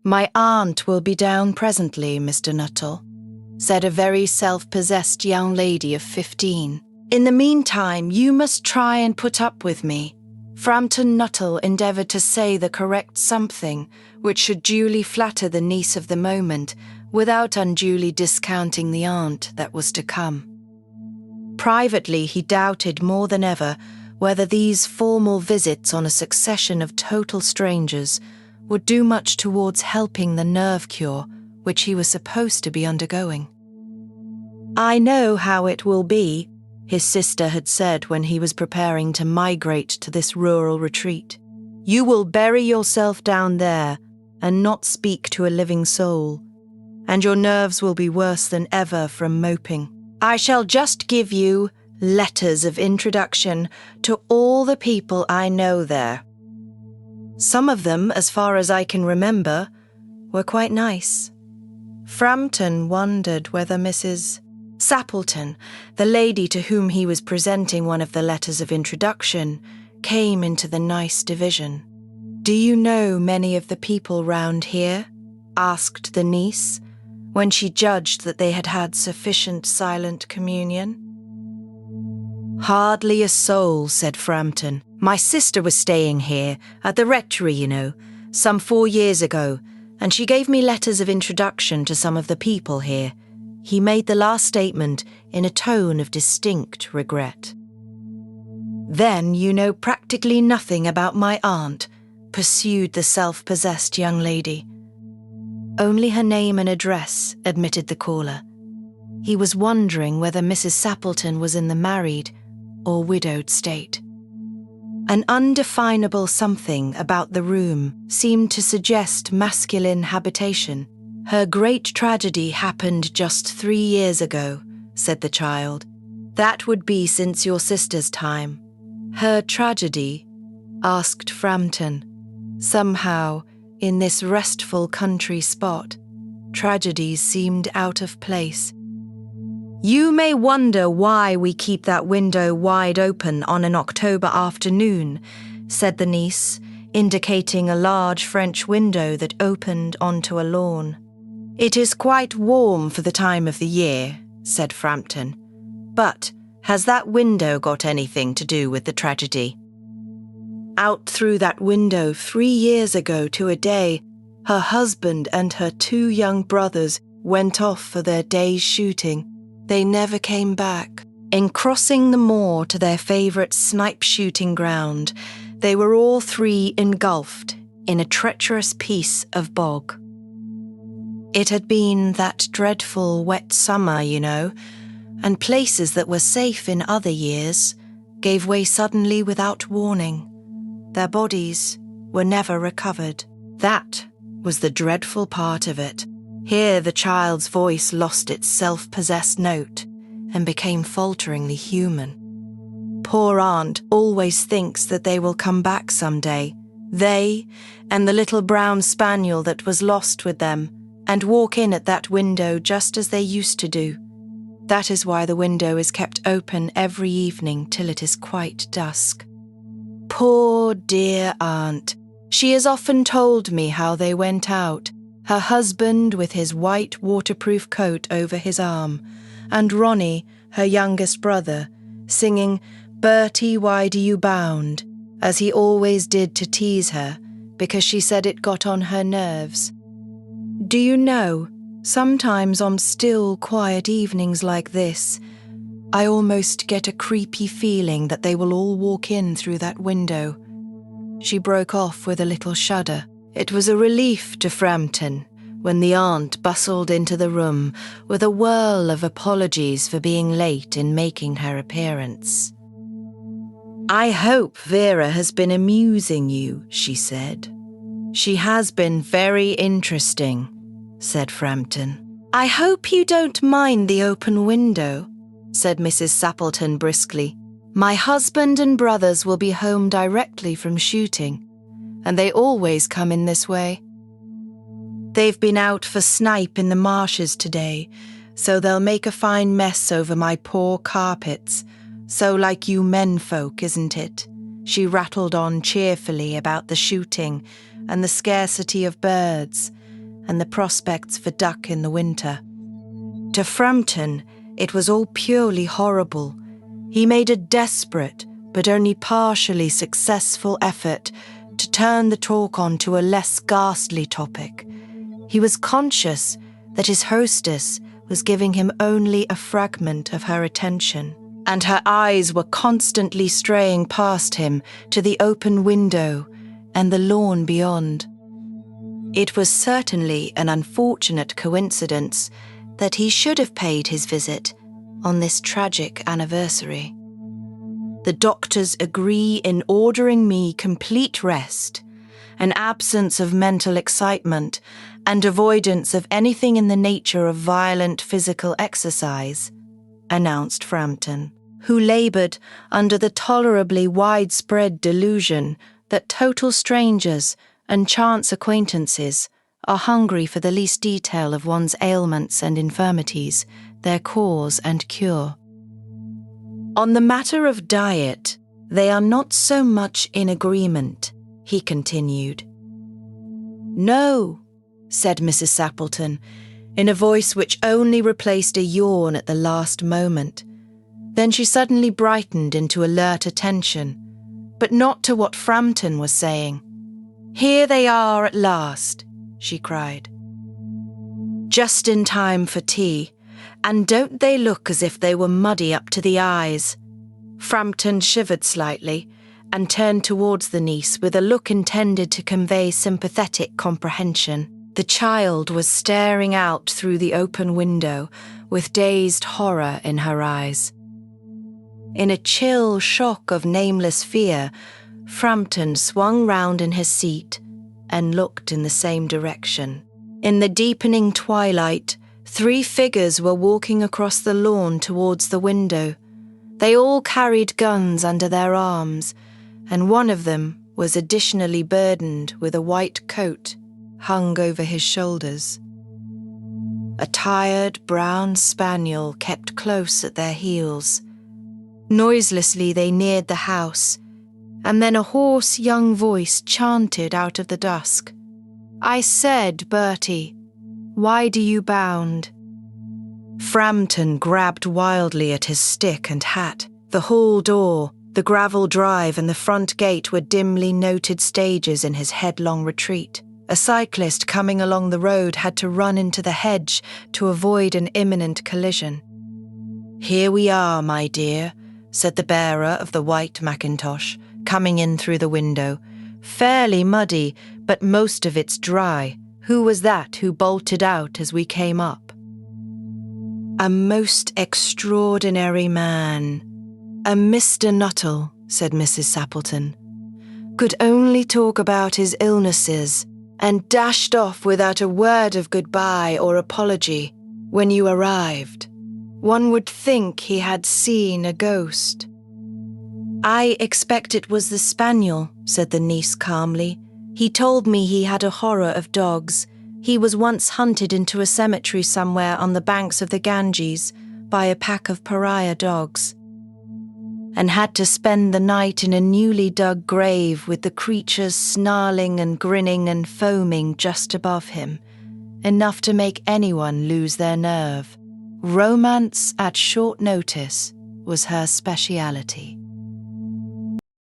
"My aunt will be down presently, Mr. Nuttel," said a very self-possessed young lady of 15. "In the meantime, you must try and put up with me." Framton Nuttel endeavoured to say the correct something which should duly flatter the niece of the moment without unduly discounting the aunt that was to come. Privately, he doubted more than ever whether these formal visits on a succession of total strangers would do much towards helping the nerve cure which he was supposed to be undergoing. "I know how it will be," his sister had said when he was preparing to migrate to this rural retreat. "You will bury yourself down there and not speak to a living soul, and your nerves will be worse than ever from moping. I shall just give you letters of introduction to all the people I know there. Some of them, as far as I can remember, were quite nice." Framton wondered whether Mrs. Sappleton, the lady to whom he was presenting one of the letters of introduction, came into the nice division. "Do you know many of the people round here?" asked the niece, when she judged that they had had sufficient silent communion. "Hardly a soul," said Framton. "My sister was staying here, at the rectory, you know, some 4 years ago, and she gave me letters of introduction to some of the people here." He made the last statement in a tone of distinct regret. "Then you know practically nothing about my aunt," pursued the self-possessed young lady. "Only her name and address," admitted the caller. He was wondering whether Mrs. Sappleton was in the married or widowed state. An undefinable something about the room seemed to suggest masculine habitation. "Her great tragedy happened just 3 years ago," said the child. "That would be since your sister's time." "Her tragedy?" asked Framton. Somehow, in this restful country spot, tragedies seemed out of place. "You may wonder why we keep that window wide open on an October afternoon," said the niece, indicating a large French window that opened onto a lawn. "It is quite warm for the time of the year," said Framton. "But has that window got anything to do with the tragedy? Out through that window 3 years ago to a day, her husband and her 2 young brothers went off for their day's shooting. They never came back. In crossing the moor to their favourite snipe shooting ground, they were all 3 engulfed in a treacherous piece of bog. It had been that dreadful wet summer, you know, and places that were safe in other years gave way suddenly without warning. Their bodies were never recovered. That was the dreadful part of it." Here the child's voice lost its self-possessed note and became falteringly human. "Poor aunt always thinks that they will come back someday, they and the little brown spaniel that was lost with them, and walk in at that window just as they used to do. That is why the window is kept open every evening till it is quite dusk. Poor dear aunt. She has often told me how they went out, her husband with his white waterproof coat over his arm, and Ronnie, her youngest brother, singing 'Bertie, why do you bound?' as he always did to tease her, because she said it got on her nerves. Do you know, sometimes on still, quiet evenings like this, I almost get a creepy feeling that they will all walk in through that window." She broke off with a little shudder. It was a relief to Framton when the aunt bustled into the room with a whirl of apologies for being late in making her appearance. "I hope Vera has been amusing you," she said. "She has been very interesting," said Framton. "I hope you don't mind the open window," said Mrs. Sappleton briskly. "My husband and brothers will be home directly from shooting, and they always come in this way. They've been out for snipe in the marshes today, so they'll make a fine mess over my poor carpets, so like you menfolk, isn't it?" She rattled on cheerfully about the shooting and the scarcity of birds, and the prospects for duck in the winter. To Framton, it was all purely horrible. He made a desperate, but only partially successful effort to turn the talk on to a less ghastly topic. He was conscious that his hostess was giving him only a fragment of her attention, and her eyes were constantly straying past him to the open window and the lawn beyond. It was certainly an unfortunate coincidence that he should have paid his visit on this tragic anniversary. The doctors agree in ordering me complete rest, an absence of mental excitement, and avoidance of anything in the nature of violent physical exercise, announced Framton, who laboured under the tolerably widespread delusion that total strangers and chance acquaintances are hungry for the least detail of one's ailments and infirmities, their cause and cure. On the matter of diet, they are not so much in agreement, he continued. No, said Mrs. Sappleton, in a voice which only replaced a yawn at the last moment. Then she suddenly brightened into alert attention, but not to what Framton was saying. Here they are at last, she cried. Just in time for tea, and don't they look as if they were muddy up to the eyes? Framton shivered slightly and turned towards the niece with a look intended to convey sympathetic comprehension. The child was staring out through the open window with dazed horror in her eyes. In a chill shock of nameless fear, Framton swung round in his seat and looked in the same direction. In the deepening twilight, 3 figures were walking across the lawn towards the window. They all carried guns under their arms, and one of them was additionally burdened with a white coat hung over his shoulders. A tired brown spaniel kept close at their heels. Noiselessly they neared the house, and then a hoarse young voice chanted out of the dusk, "I said, Bertie, why do you bound?" Framton grabbed wildly at his stick and hat. The hall door, the gravel drive and the front gate were dimly noted stages in his headlong retreat. A cyclist coming along the road had to run into the hedge to avoid an imminent collision. "Here we are, my dear," said the bearer of the white mackintosh, coming in through the window. "Fairly muddy, but most of it's dry. Who was that who bolted out as we came up?" "A most extraordinary man. A Mr. Nuttel," said Mrs. Sappleton. "Could only talk about his illnesses, and dashed off without a word of goodbye or apology when you arrived. One would think he had seen a ghost." "I expect it was the spaniel," said the niece calmly. "He told me he had a horror of dogs. He was once hunted into a cemetery somewhere on the banks of the Ganges by a pack of pariah dogs, and had to spend the night in a newly dug grave with the creatures snarling and grinning and foaming just above him, enough to make anyone lose their nerve. Romance at short notice was her speciality."